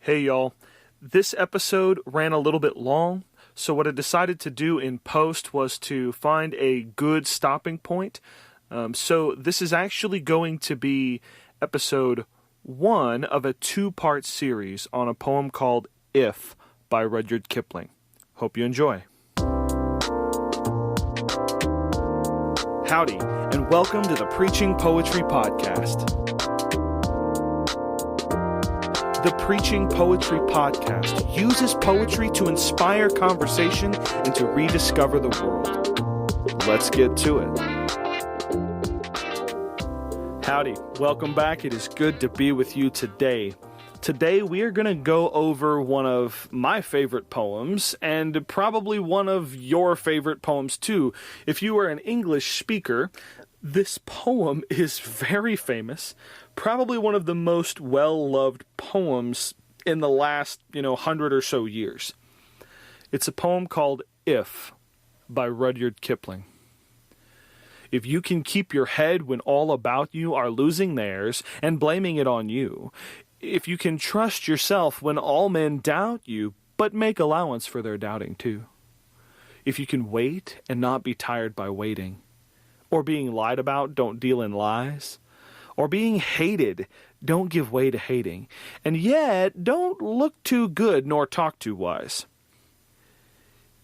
Hey y'all, this episode ran a little bit long, so what I decided to do in post was to find a good stopping point. So this is actually going to be episode 1 of a 2-part series on a poem called If by Rudyard Kipling. Hope you enjoy. Howdy, and welcome to the Preaching Poetry Podcast. The Preaching Poetry Podcast uses poetry to inspire conversation and to rediscover the world. Let's get to it. Howdy, welcome back. It is good to be with you today. Today we are going to go over one of my favorite poems and probably one of your favorite poems too. If you are an English speaker, this poem is very famous, probably one of the most well-loved poems in the last, 100 or so years. It's a poem called If by Rudyard Kipling. If you can keep your head when all about you are losing theirs and blaming it on you, if you can trust yourself when all men doubt you, but make allowance for their doubting too, if you can wait and not be tired by waiting, or being lied about, don't deal in lies, or being hated, don't give way to hating, and yet don't look too good nor talk too wise.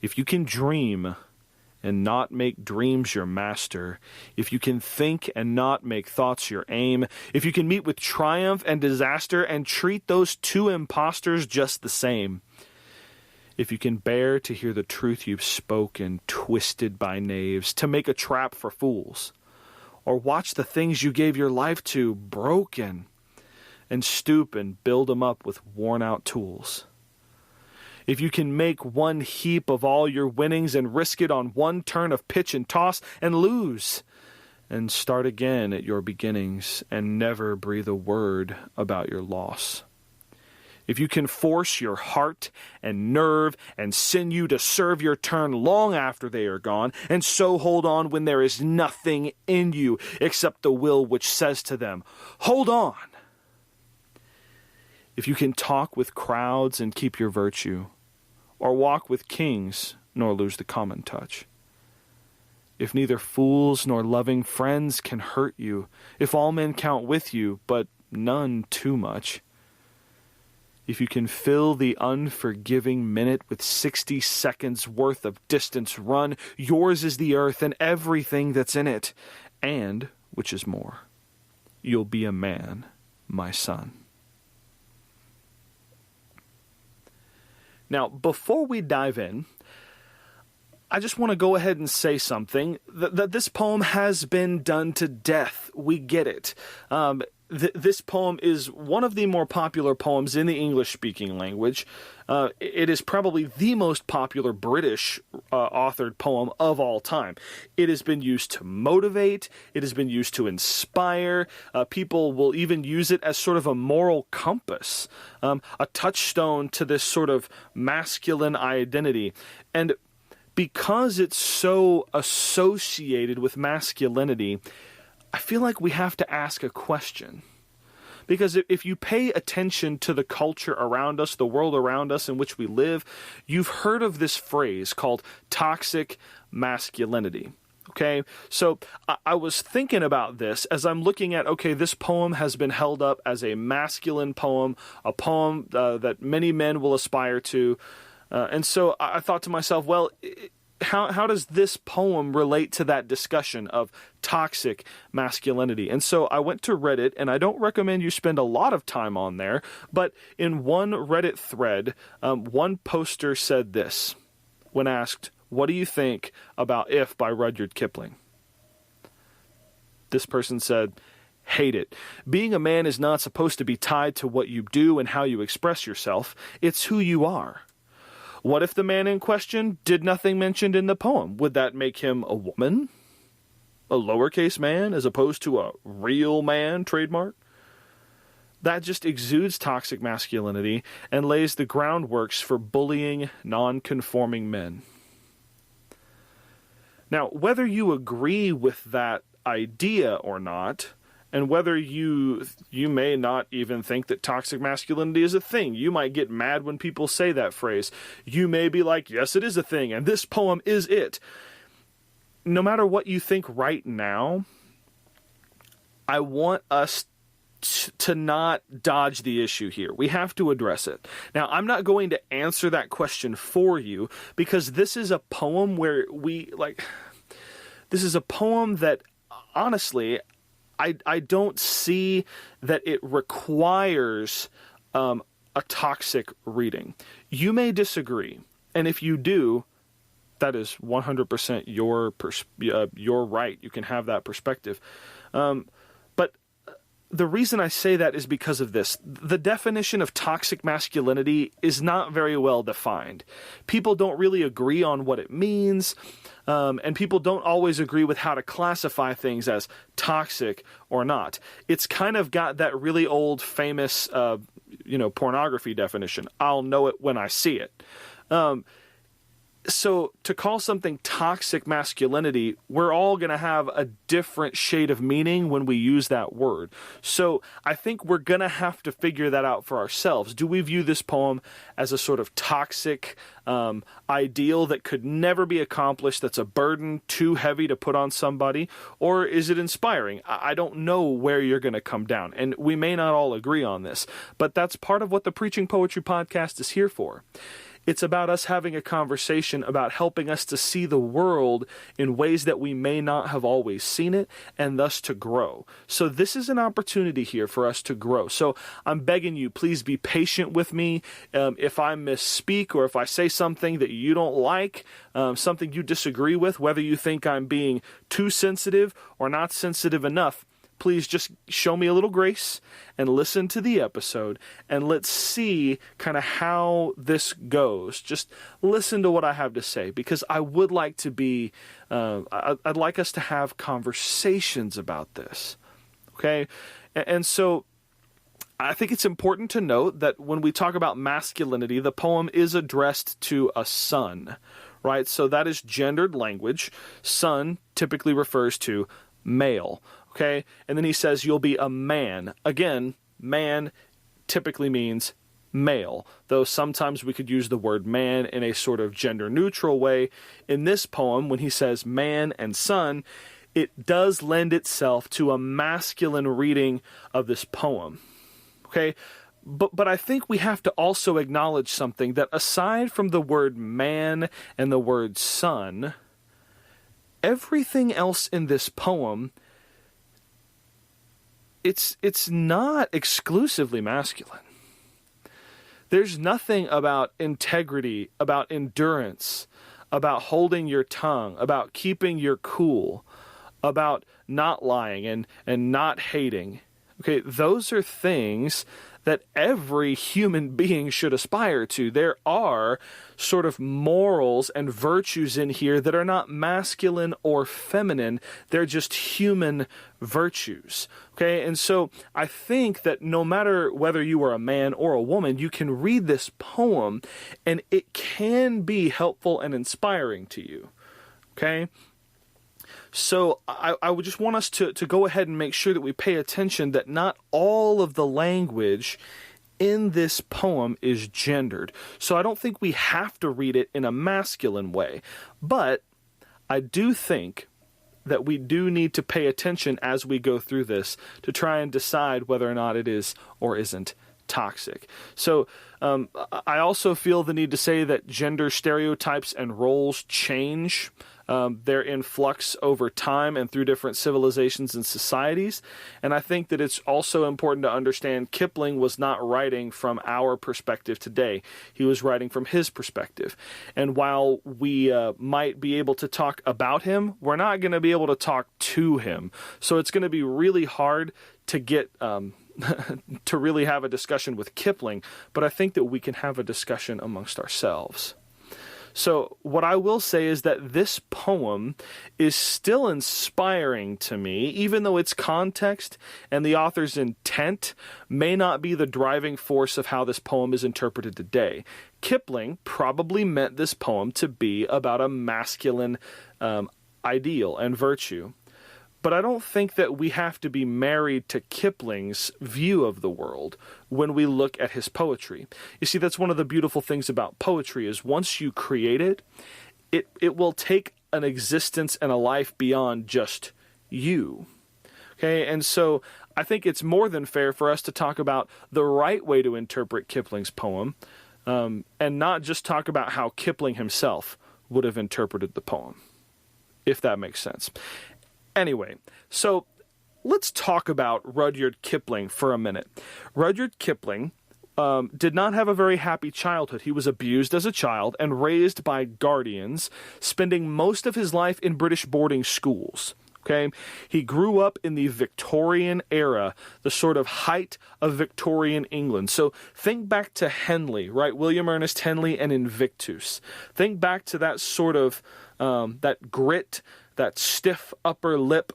If you can dream and not make dreams your master, if you can think and not make thoughts your aim, if you can meet with triumph and disaster and treat those two impostors just the same, if you can bear to hear the truth you've spoken twisted by knaves to make a trap for fools, or watch the things you gave your life to broken and stoop and build them up with worn-out tools. If you can make one heap of all your winnings and risk it on one turn of pitch and toss and lose, and start again at your beginnings and never breathe a word about your loss. If you can force your heart and nerve and sinew to serve your turn long after they are gone, and so hold on when there is nothing in you except the will which says to them, hold on. If you can talk with crowds and keep your virtue, or walk with kings nor lose the common touch. If neither fools nor loving friends can hurt you, if all men count with you, but none too much, if you can fill the unforgiving minute with 60 seconds worth of distance run, yours is the earth and everything that's in it. And, which is more, you'll be a man, my son. Now, before we dive in, I just want to go ahead and say something, that this poem has been done to death. We get it. This poem is one of the more popular poems in the English-speaking language. It is probably the most popular British authored poem of all time. It has been used to motivate. It has been used to inspire. People will even use it as sort of a moral compass, a touchstone to this sort of masculine identity. And because it's so associated with masculinity, I feel like we have to ask a question. Because if you pay attention to the culture around us, the world around us in which we live, you've heard of this phrase called toxic masculinity. Okay, so I was thinking about this as I'm looking at, this poem has been held up as a masculine poem, a poem that many men will aspire to. And so I thought to myself, well, how does this poem relate to that discussion of toxic masculinity? And so I went to Reddit, and I don't recommend you spend a lot of time on there, but in one Reddit thread, one poster said this when asked, what do you think about If by Rudyard Kipling? This person said, hate it. Being a man is not supposed to be tied to what you do and how you express yourself. It's who you are. What if the man in question did nothing mentioned in the poem? Would that make him a woman? A lowercase man as opposed to a real man trademark? That just exudes toxic masculinity and lays the groundworks for bullying non-conforming men. Now, whether you agree with that idea or not, And whether you may not even think that toxic masculinity is a thing. You might get mad when people say that phrase. You may be like, yes, it is a thing, and this poem is it. No matter what you think right now, I want us to not dodge the issue here. We have to address it. Now, I'm not going to answer that question for you, because this is a poem where this is a poem that, honestly, I don't see that it requires a toxic reading. You may disagree, and if you do, that is 100% your right. You can have that perspective. But the reason I say that is because of this. The definition of toxic masculinity is not very well defined. People don't really agree on what it means, and people don't always agree with how to classify things as toxic or not. It's kind of got that really old, famous, pornography definition. I'll know it when I see it. So to call something toxic masculinity, we're all going to have a different shade of meaning when we use that word. So I think we're going to have to figure that out for ourselves. Do we view this poem as a sort of toxic ideal that could never be accomplished, that's a burden too heavy to put on somebody? Or is it inspiring? I don't know where you're going to come down, and we may not all agree on this, but that's part of what the Preaching Poetry Podcast is here for. It's about us having a conversation about helping us to see the world in ways that we may not have always seen it, and thus to grow. So this is an opportunity here for us to grow. So I'm begging you, please be patient with me. If I misspeak, or if I say something that you don't like, something you disagree with, whether you think I'm being too sensitive or not sensitive enough, please just show me a little grace and listen to the episode, and let's see kind of how this goes. Just listen to what I have to say, because I would like to be, I'd like us to have conversations about this, okay? And so I think it's important to note that when we talk about masculinity, the poem is addressed to a son, right? So that is gendered language. Son typically refers to male. Okay, and then he says, you'll be a man. Again, man typically means male, though sometimes we could use the word man in a sort of gender-neutral way. In this poem, when he says man and son, it does lend itself to a masculine reading of this poem. Okay, but I think we have to also acknowledge something, that aside from the word man and the word son, everything else in this poem, it's not exclusively masculine. There's nothing about integrity, about endurance, about holding your tongue, about keeping your cool, about not lying and not hating. Okay, those are things that every human being should aspire to. There are sort of morals and virtues in here that are not masculine or feminine. They're just human virtues. Okay, and so I think that no matter whether you are a man or a woman, you can read this poem and it can be helpful and inspiring to you. Okay? So I would just want us to go ahead and make sure that we pay attention that not all of the language in this poem is gendered. So I don't think we have to read it in a masculine way. But I do think that we do need to pay attention as we go through this to try and decide whether or not it is or isn't toxic. So I also feel the need to say that gender stereotypes and roles change. They're in flux over time and through different civilizations and societies. And I think that it's also important to understand Kipling was not writing from our perspective today. He was writing from his perspective. And while we might be able to talk about him, we're not going to be able to talk to him. So it's going to be really hard to get to really have a discussion with Kipling. But I think that we can have a discussion amongst ourselves. So what I will say is that this poem is still inspiring to me, even though its context and the author's intent may not be the driving force of how this poem is interpreted today. Kipling probably meant this poem to be about a masculine ideal and virtue. But I don't think that we have to be married to Kipling's view of the world when we look at his poetry. You see, that's one of the beautiful things about poetry is once you create it, it will take an existence and a life beyond just you. Okay, and so I think it's more than fair for us to talk about the right way to interpret Kipling's poem, and not just talk about how Kipling himself would have interpreted the poem, if that makes sense. Anyway, so let's talk about Rudyard Kipling for a minute. Rudyard Kipling did not have a very happy childhood. He was abused as a child and raised by guardians, spending most of his life in British boarding schools. Okay? He grew up in the Victorian era, the sort of height of Victorian England. So think back to Henley, right? William Ernest Henley and Invictus. Think back to that sort of, that grit, that stiff upper lip.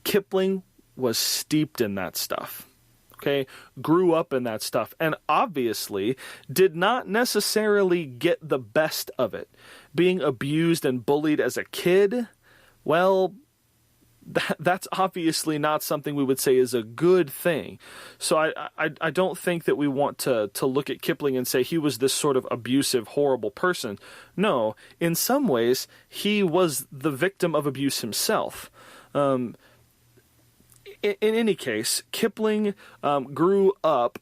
Kipling was steeped in that stuff. Okay, grew up in that stuff, and obviously did not necessarily get the best of it. Being abused and bullied as a kid, well, that's obviously not something we would say is a good thing. So I don't think that we want to look at Kipling and say he was this sort of abusive, horrible person. No, in some ways, he was the victim of abuse himself. In any case, Kipling grew up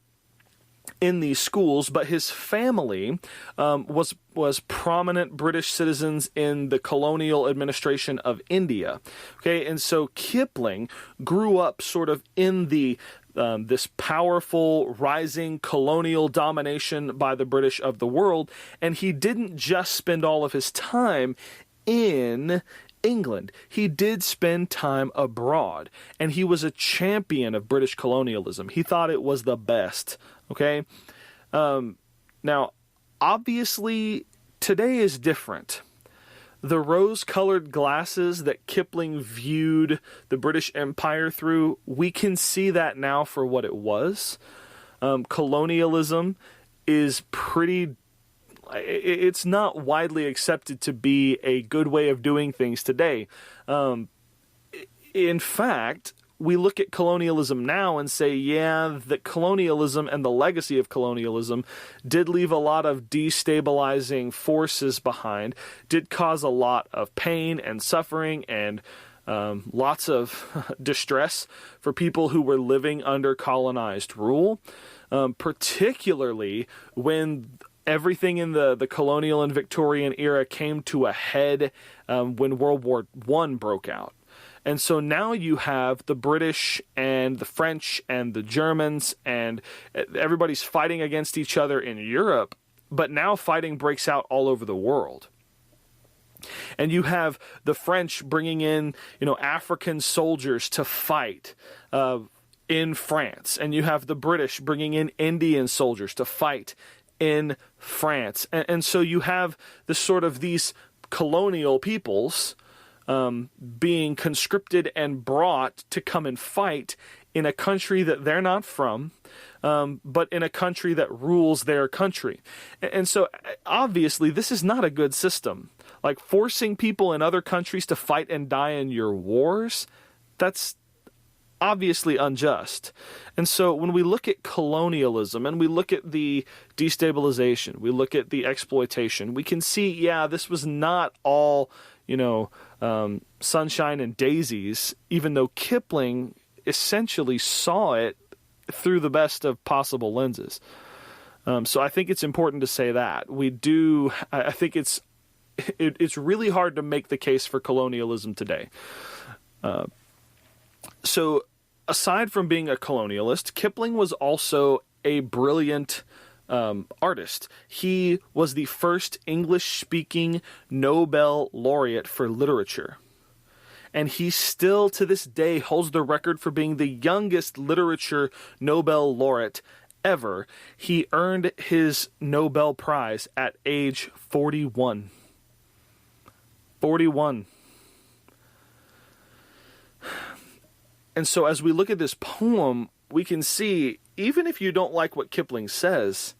in these schools, but his family was prominent British citizens in the colonial administration of India. Okay, and so Kipling grew up sort of in the this powerful, rising colonial domination by the British of the world, and he didn't just spend all of his time in England. He did spend time abroad, and he was a champion of British colonialism. He thought it was the best, okay? Now, obviously, today is different. The rose-colored glasses that Kipling viewed the British Empire through, we can see that now for what it was. Colonialism is it's not widely accepted to be a good way of doing things today. In fact, we look at colonialism now and say, yeah, that colonialism and the legacy of colonialism did leave a lot of destabilizing forces behind, did cause a lot of pain and suffering and lots of distress for people who were living under colonized rule, particularly when everything in the colonial and Victorian era came to a head when World War I broke out. And so now you have the British and the French and the Germans, and everybody's fighting against each other in Europe, but now fighting breaks out all over the world. And you have the French bringing in, African soldiers to fight in France, and you have the British bringing in Indian soldiers to fight in France. And so you have these colonial peoples being conscripted and brought to come and fight in a country that they're not from, but in a country that rules their country. And so obviously this is not a good system. Like forcing people in other countries to fight and die in your wars, that's obviously unjust. And so when we look at colonialism and we look at the destabilization, we look at the exploitation, we can see, yeah, this was not all, sunshine and daisies, even though Kipling essentially saw it through the best of possible lenses. So I think it's important to say that. I think it's really hard to make the case for colonialism today. So aside from being a colonialist, Kipling was also a brilliant artist. He was the first English-speaking Nobel laureate for literature. And he still, to this day, holds the record for being the youngest literature Nobel laureate ever. He earned his Nobel Prize at age 41. 41. And so as we look at this poem, we can see, even if you don't like what Kipling says,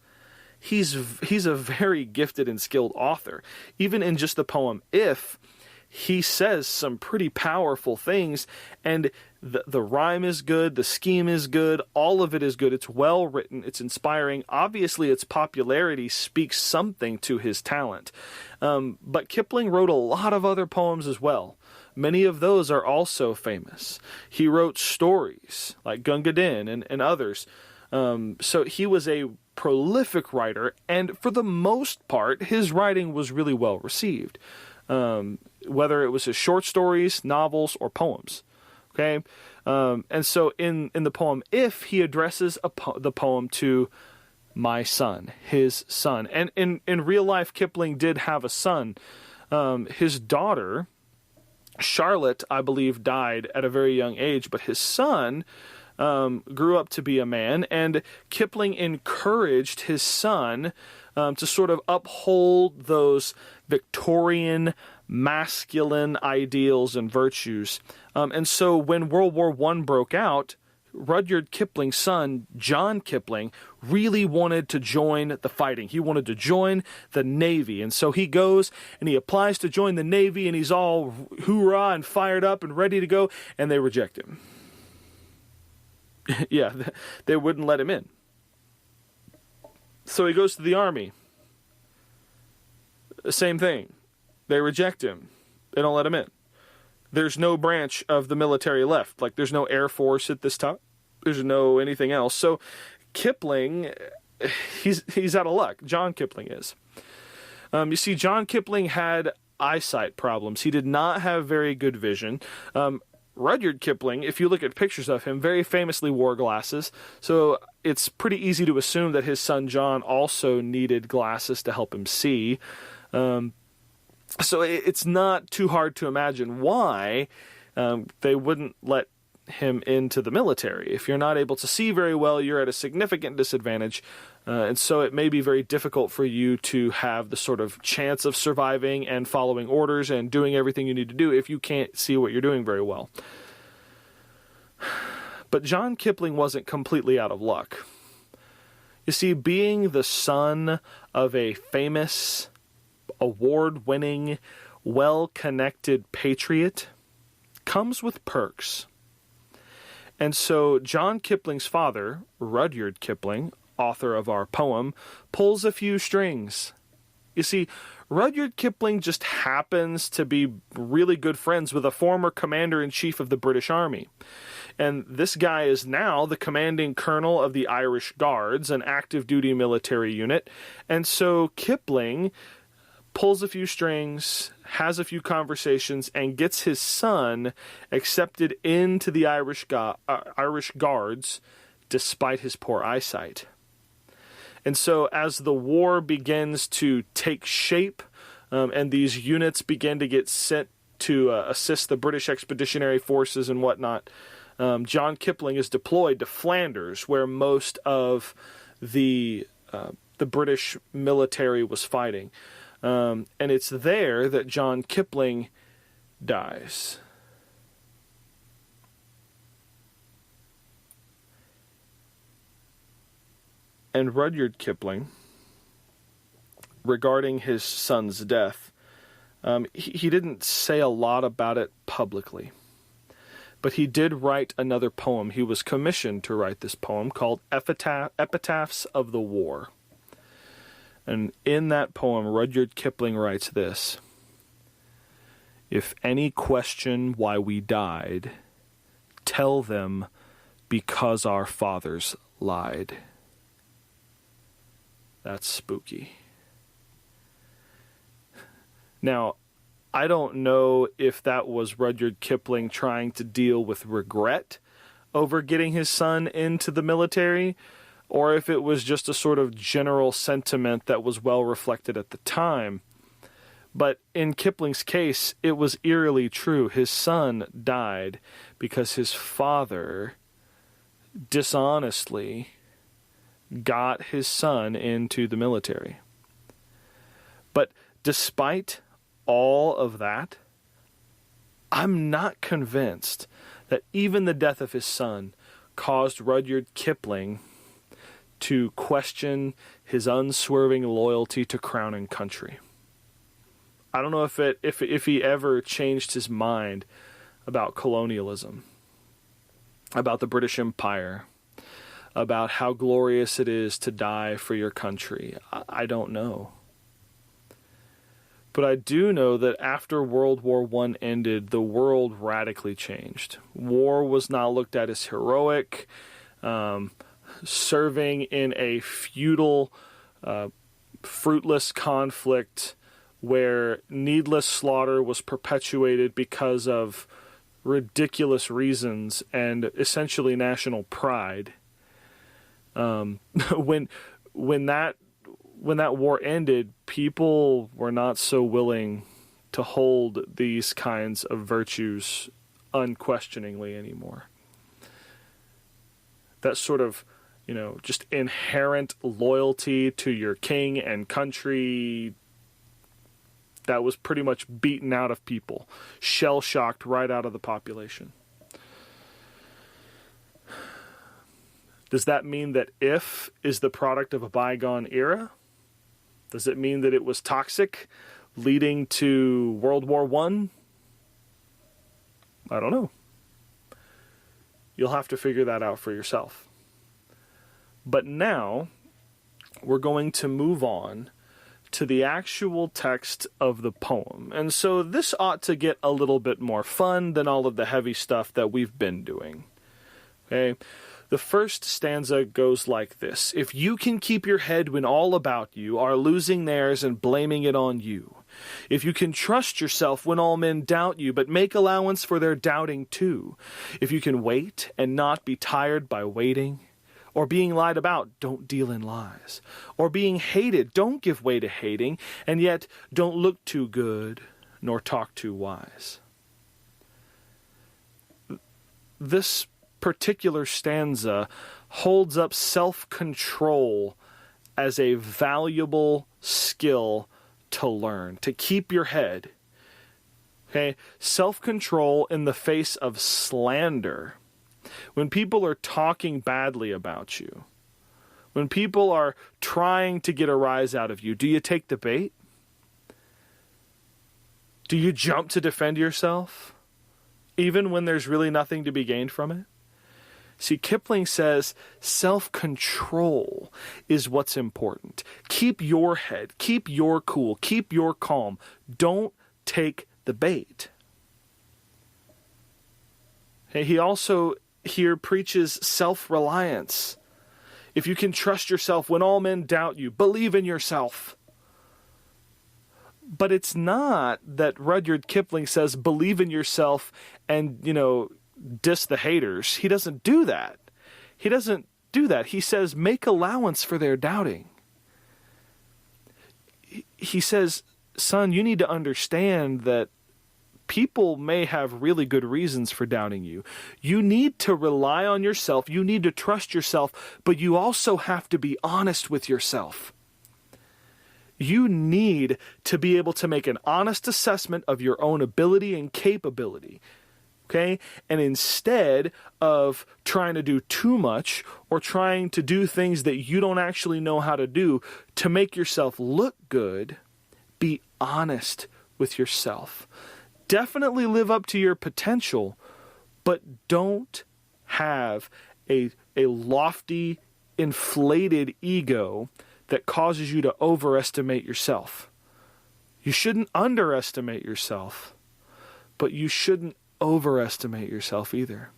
he's a very gifted and skilled author. Even in just the poem If, he says some pretty powerful things, and the rhyme is good, the scheme is good, all of it is good. It's well written, it's inspiring. Obviously, its popularity speaks something to his talent. But Kipling wrote a lot of other poems as well. Many of those are also famous. He wrote stories like Gunga Din and others. So he was a prolific writer, and for the most part, his writing was really well received. Whether it was his short stories, novels, or poems. Okay? And so in the poem If, he addresses the poem to my son, his son. And in real life, Kipling did have a son. His daughter, Charlotte, I believe, died at a very young age, but his son grew up to be a man, and Kipling encouraged his son to sort of uphold those Victorian masculine ideals and virtues. And so when World War I broke out, Rudyard Kipling's son, John Kipling, really wanted to join the fighting. He wanted to join the Navy. And so he goes and he applies to join the Navy, and he's all hoorah and fired up and ready to go, and they reject him. Yeah, they wouldn't let him in. So he goes to the Army. Same thing. They reject him. They don't let him in. There's no branch of the military left. Like, there's no Air Force at this time. There's no anything else. So Kipling, he's out of luck. John Kipling is. You see, John Kipling had eyesight problems. He did not have very good vision. Rudyard Kipling, if you look at pictures of him, very famously wore glasses. So it's pretty easy to assume that his son John also needed glasses to help him see. So it's not too hard to imagine why they wouldn't let him into the military. If you're not able to see very well, you're at a significant disadvantage. And so it may be very difficult for you to have the sort of chance of surviving and following orders and doing everything you need to do if you can't see what you're doing very well. But John Kipling wasn't completely out of luck. You see, being the son of a famous, award-winning, well-connected patriot comes with perks. And so John Kipling's father, Rudyard Kipling, author of our poem, pulls a few strings. You see, Rudyard Kipling just happens to be really good friends with a former commander-in-chief of the British Army. And this guy is now the commanding colonel of the Irish Guards, an active-duty military unit. And so Kipling pulls a few strings, has a few conversations, and gets his son accepted into the Irish Guards despite his poor eyesight. And so as the war begins to take shape, and these units begin to get sent to assist the British Expeditionary Forces and whatnot, John Kipling is deployed to Flanders, where most of the British military was fighting. And it's there that John Kipling dies. And Rudyard Kipling, regarding his son's death, he didn't say a lot about it publicly. But he did write another poem. He was commissioned to write this poem called Epitaphs of the War. And in that poem, Rudyard Kipling writes this: "If any question why we died, tell them because our fathers lied." That's spooky. Now, I don't know if that was Rudyard Kipling trying to deal with regret over getting his son into the military, or if it was just a sort of general sentiment that was well reflected at the time. But in Kipling's case, it was eerily true. His son died because his father dishonestly got his son into the military. But despite all of that, I'm not convinced that even the death of his son caused Rudyard Kipling to question his unswerving loyalty to crown and country. I don't know if he ever changed his mind about colonialism, about the British Empire, about how glorious it is to die for your country. I don't know. But I do know that after World War I ended, the world radically changed. War was not looked at as heroic. Serving in a feudal, fruitless conflict where needless slaughter was perpetuated because of ridiculous reasons and essentially national pride. When that war ended, people were not so willing to hold these kinds of virtues unquestioningly anymore. That sort of, just inherent loyalty to your king and country, that was pretty much beaten out of people, shell-shocked right out of the population. Does that mean that if is the product of a bygone era? Does it mean that it was toxic, leading to World War I? I don't know. You'll have to figure that out for yourself. But now, we're going to move on to the actual text of the poem. And so this ought to get a little bit more fun than all of the heavy stuff that we've been doing. Okay? The first stanza goes like this. If you can keep your head when all about you are losing theirs and blaming it on you. If you can trust yourself when all men doubt you, but make allowance for their doubting too. If you can wait and not be tired by waiting. Or being lied about, don't deal in lies. Or being hated, don't give way to hating, and yet don't look too good, nor talk too wise. This particular stanza holds up self-control as a valuable skill to learn, to keep your head. Okay? Self-control in the face of slander. When people are talking badly about you, when people are trying to get a rise out of you, do you take the bait? Do you jump to defend yourself, even when there's really nothing to be gained from it? See, Kipling says self-control is what's important. Keep your head, keep your cool, keep your calm. Don't take the bait. He also here preaches self-reliance. If you can trust yourself when all men doubt you, believe in yourself. But it's not that Rudyard Kipling says believe in yourself and, diss the haters. He doesn't do that. He doesn't do that. He says make allowance for their doubting. He says, son, you need to understand that people may have really good reasons for doubting you. You need to rely on yourself. You need to trust yourself, but you also have to be honest with yourself. You need to be able to make an honest assessment of your own ability and capability. Okay? And instead of trying to do too much or trying to do things that you don't actually know how to do to make yourself look good, be honest with yourself. Definitely live up to your potential, but don't have a lofty, inflated ego that causes you to overestimate yourself. You shouldn't underestimate yourself, but you shouldn't overestimate yourself either.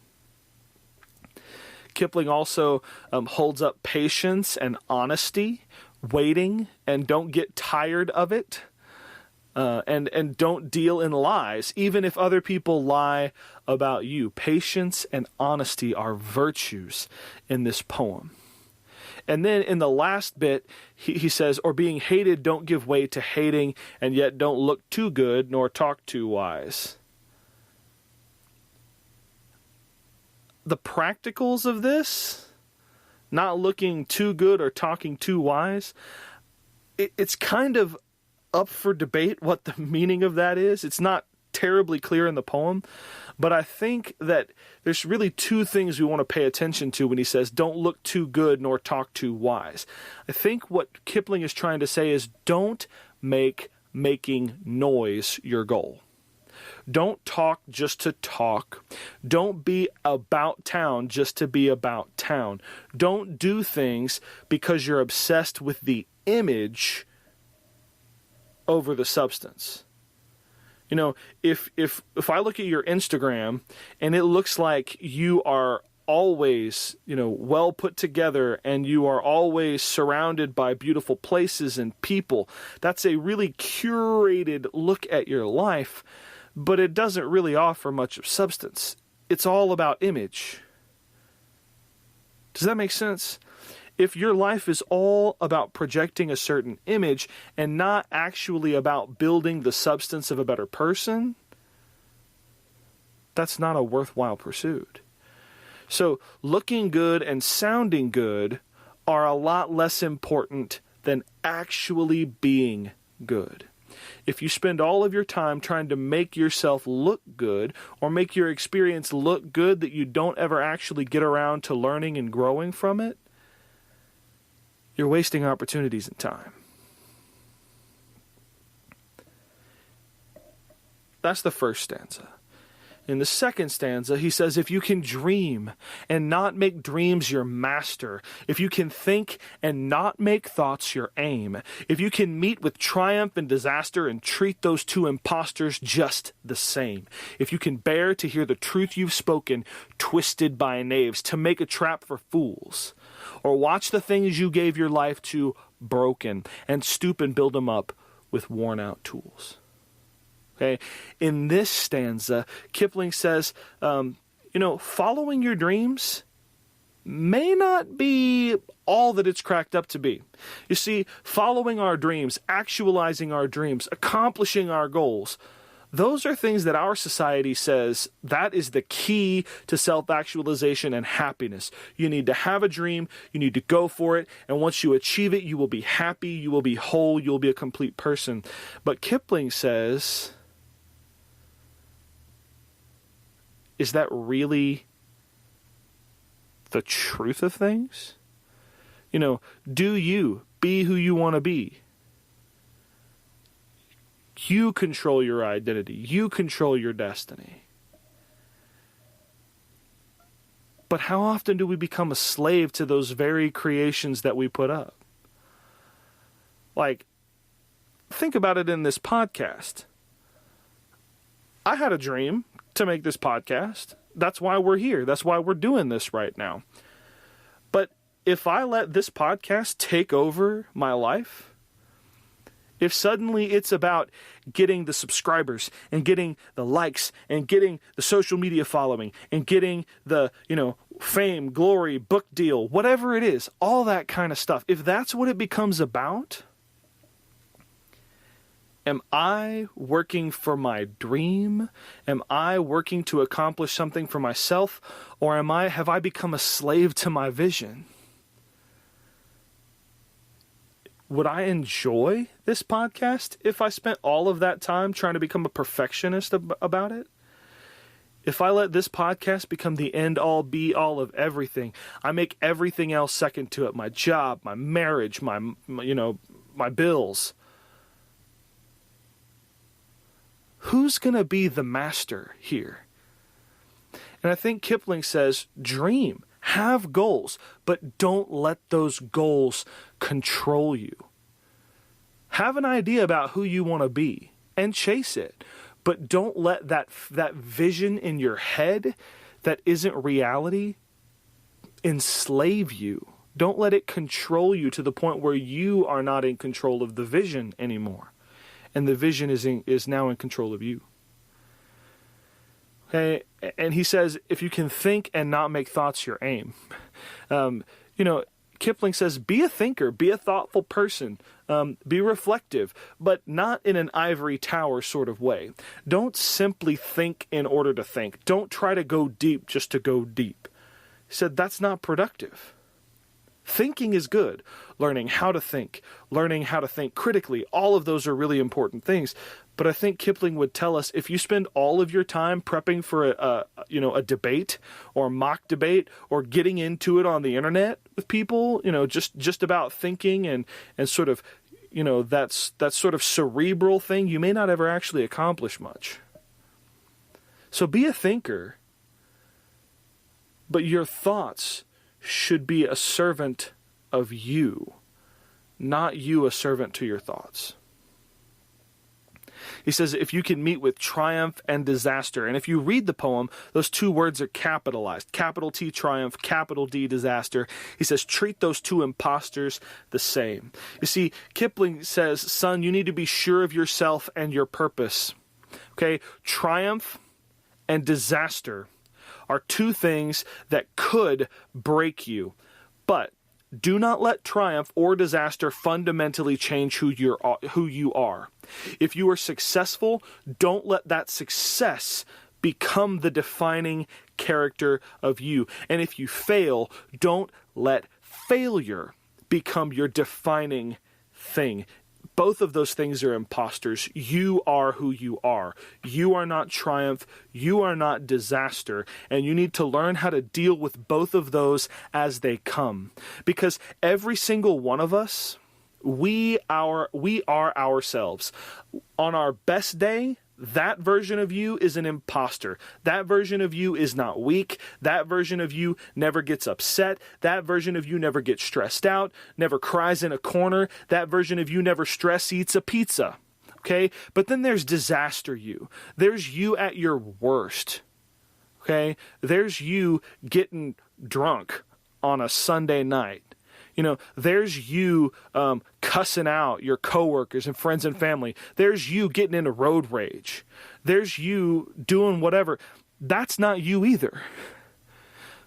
Kipling also holds up patience and honesty, waiting, and don't get tired of it. And don't deal in lies, even if other people lie about you. Patience and honesty are virtues in this poem. And then in the last bit, he says, or being hated, don't give way to hating, and yet don't look too good, nor talk too wise. The practicals of this, not looking too good or talking too wise, it's kind of up for debate what the meaning of that is. It's not terribly clear in the poem, but I think that there's really two things we want to pay attention to when he says, don't look too good nor talk too wise. I think what Kipling is trying to say is don't make making noise your goal. Don't talk just to talk. Don't be about town just to be about town. Don't do things because you're obsessed with the image over the substance. You know, if I look at your Instagram and it looks like you are always, well put together and you are always surrounded by beautiful places and people, that's a really curated look at your life. But it doesn't really offer much of substance. It's all about image. Does that make sense? If your life is all about projecting a certain image and not actually about building the substance of a better person, that's not a worthwhile pursuit. So looking good and sounding good are a lot less important than actually being good. If you spend all of your time trying to make yourself look good or make your experience look good that you don't ever actually get around to learning and growing from it, you're wasting opportunities and time. That's the first stanza. In the second stanza, he says, if you can dream and not make dreams your master, if you can think and not make thoughts your aim, if you can meet with triumph and disaster and treat those two impostors just the same, if you can bear to hear the truth you've spoken twisted by knaves to make a trap for fools, or watch the things you gave your life to broken and stoop and build them up with worn out tools. Okay. In this stanza, Kipling says, following your dreams may not be all that it's cracked up to be. You see, following our dreams, actualizing our dreams, accomplishing our goals, those are things that our society says that is the key to self-actualization and happiness. You need to have a dream, you need to go for it, and once you achieve it, you will be happy, you will be whole, you will be a complete person. But Kipling says, is that really the truth of things? Do you be who you want to be? You control your identity. You control your destiny. But how often do we become a slave to those very creations that we put up? Like, think about it in this podcast. I had a dream to make this podcast. That's why we're here. That's why we're doing this right now. But if I let this podcast take over my life, if suddenly it's about getting the subscribers and getting the likes and getting the social media following and getting the, fame, glory, book deal, whatever it is, all that kind of stuff, if that's what it becomes about, am I working for my dream? Am I working to accomplish something for myself? Or have I become a slave to my vision? Would I enjoy this podcast if I spent all of that time trying to become a perfectionist about it? If I let this podcast become the end-all, be-all of everything, I make everything else second to it. My job, my marriage, my bills. Who's going to be the master here? And I think Kipling says, dream. Have goals, but don't let those goals control you. Have an idea about who you want to be and chase it, but don't let that vision in your head that isn't reality enslave you. Don't let it control you to the point where you are not in control of the vision anymore, and the vision is now in control of you. Okay, and he says, if you can think and not make thoughts your aim. Kipling says, be a thinker, be a thoughtful person, be reflective, but not in an ivory tower sort of way. Don't simply think in order to think. Don't try to go deep just to go deep. He said, that's not productive. Thinking is good. Learning how to think critically, all of those are really important things. But I think Kipling would tell us, if you spend all of your time prepping for a debate or a mock debate or getting into it on the internet with people, just about thinking and sort of that sort of cerebral thing, you may not ever actually accomplish much. So be a thinker, but your thoughts should be a servant of you, not you a servant to your thoughts. He says, if you can meet with triumph and disaster. And if you read the poem, those two words are capitalized. Capital T, triumph, capital D, disaster. He says, treat those two imposters the same. You see, Kipling says, son, you need to be sure of yourself and your purpose. Okay? Triumph and disaster are two things that could break you. But do not let triumph or disaster fundamentally change who you are. If you are successful, don't let that success become the defining character of you. And if you fail, don't let failure become your defining thing. Both of those things are imposters. You are who you are. You are not triumph. You are not disaster. And you need to learn how to deal with both of those as they come. Because every single one of us, we are ourselves. On our best day, that version of you is an imposter. That version of you is not weak. That version of you never gets upset. That version of you never gets stressed out, never cries in a corner. That version of you never stress eats a pizza. Okay? But then there's disaster you. There's you at your worst. Okay? There's you getting drunk on a Sunday night. There's you cussing out your coworkers and friends and family. There's you getting into road rage. There's you doing whatever. That's not you either.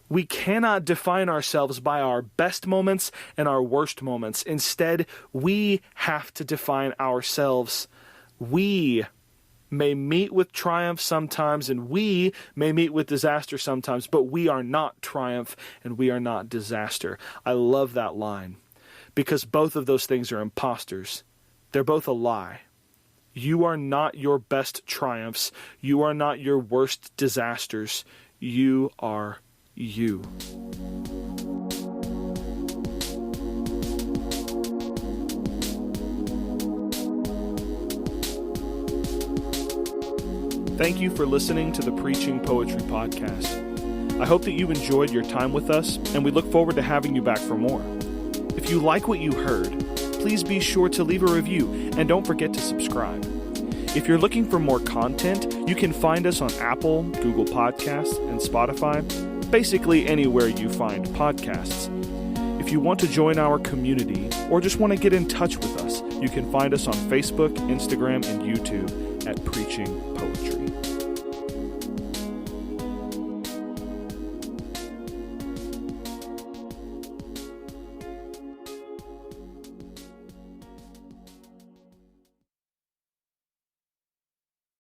We cannot define ourselves by our best moments and our worst moments. Instead, we have to define ourselves. We may meet with triumph sometimes, and we may meet with disaster sometimes, but we are not triumph and we are not disaster. I love that line because both of those things are imposters. They're both a lie. You are not your best triumphs. You are not your worst disasters. You are you. Thank you for listening to the Preaching Poetry Podcast. I hope that you enjoyed your time with us, and we look forward to having you back for more. If you like what you heard, please be sure to leave a review, and don't forget to subscribe. If you're looking for more content, you can find us on Apple, Google Podcasts, and Spotify, basically anywhere you find podcasts. If you want to join our community, or just want to get in touch with us, you can find us on Facebook, Instagram, and YouTube at Preaching Poetry.